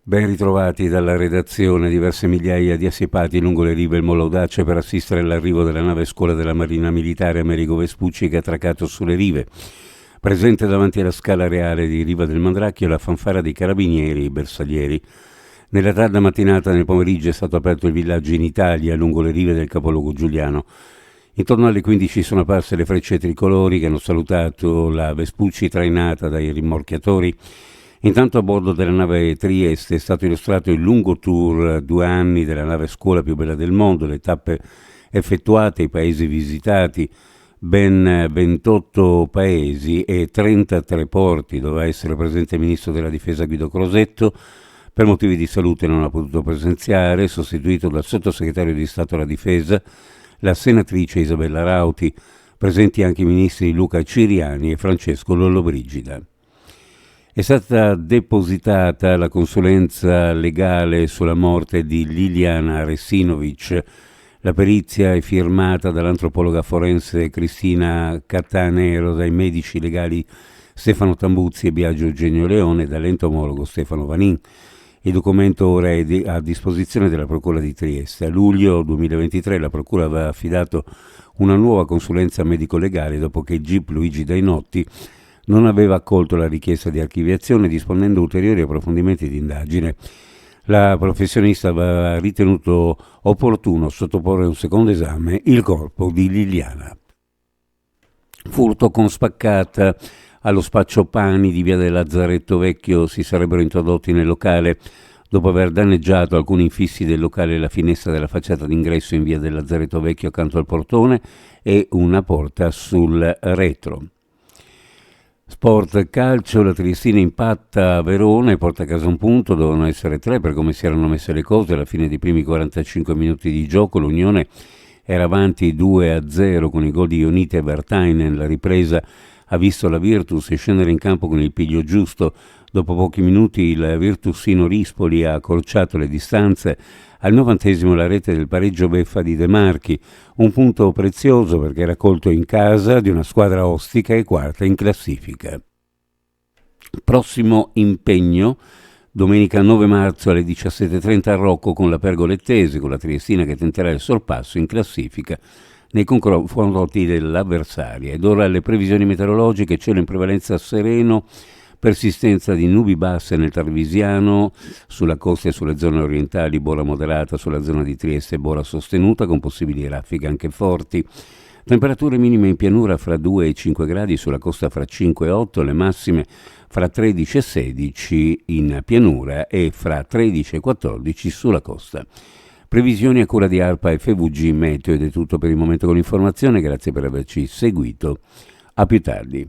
Ben ritrovati dalla redazione. Diverse migliaia di assiepati lungo le rive del Molo Audace per assistere all'arrivo della nave scuola della Marina Militare Amerigo Vespucci che ha attraccato sulle rive. Presente davanti alla scala reale di Riva del Mandracchio la fanfara dei carabinieri e i bersaglieri. Nella tarda mattinata nel pomeriggio è stato aperto il villaggio in Italia lungo le rive del capoluogo giuliano. Intorno alle 15 sono apparse le frecce tricolori che hanno salutato la Vespucci trainata dai rimorchiatori. Intanto a bordo della nave Trieste è stato illustrato il lungo tour 2 anni della nave scuola più bella del mondo, le tappe effettuate, i paesi visitati, ben 28 paesi e 33 porti. Doveva essere presente il ministro della difesa Guido Crosetto, per motivi di salute non ha potuto presenziare, sostituito dal sottosegretario di Stato alla difesa, la senatrice Isabella Rauti, presenti anche i ministri Luca Ciriani e Francesco Lollobrigida. È stata depositata la consulenza legale sulla morte di Liliana Resinovic. La perizia è firmata dall'antropologa forense Cristina Cattanero, dai medici legali Stefano Tambuzzi e Biagio Eugenio Leone e dall'entomologo Stefano Vanin. Il documento ora è a disposizione della Procura di Trieste. A luglio 2023 la Procura aveva affidato una nuova consulenza medico-legale dopo che il GIP Luigi Dainotti non aveva accolto la richiesta di archiviazione disponendo ulteriori approfondimenti di indagine. La professionista aveva ritenuto opportuno sottoporre a un secondo esame il corpo di Liliana. Furto con spaccata. Allo spaccio pani di via del Lazzaretto Vecchio si sarebbero introdotti nel locale dopo aver danneggiato alcuni infissi del locale e la finestra della facciata d'ingresso in via del Lazzaretto Vecchio accanto al portone e una porta sul retro. Sport calcio, la Triestina impatta a Verona e porta a casa un punto, dovevano essere 3 per come si erano messe le cose. Alla fine dei primi 45 minuti di gioco l'Unione era avanti 2-0 con i gol di Ionita e Bertainen. La ripresa ha visto la Virtus scendere in campo con il piglio giusto. Dopo pochi minuti il Virtusino Rispoli ha accorciato le distanze. Al 90° la rete del pareggio beffa di De Marchi, un punto prezioso perché raccolto in casa di una squadra ostica e quarta in classifica. Prossimo impegno, domenica 9 marzo alle 17:30 a Rocco con la Pergolettese, con la Triestina che tenterà il sorpasso in classifica nei confronti dell'avversaria. Ed ora le previsioni meteorologiche: cielo in prevalenza sereno, persistenza di nubi basse nel Tarvisiano, sulla costa e sulle zone orientali bora moderata, sulla zona di Trieste bora sostenuta con possibili raffiche anche forti. Temperature minime in pianura fra 2 e 5 gradi, sulla costa fra 5 e 8, le massime fra 13 e 16 in pianura e fra 13 e 14 sulla costa. Previsioni a cura di ARPA FVG Meteo ed è tutto per il momento con l'informazione. Grazie per averci seguito. A più tardi.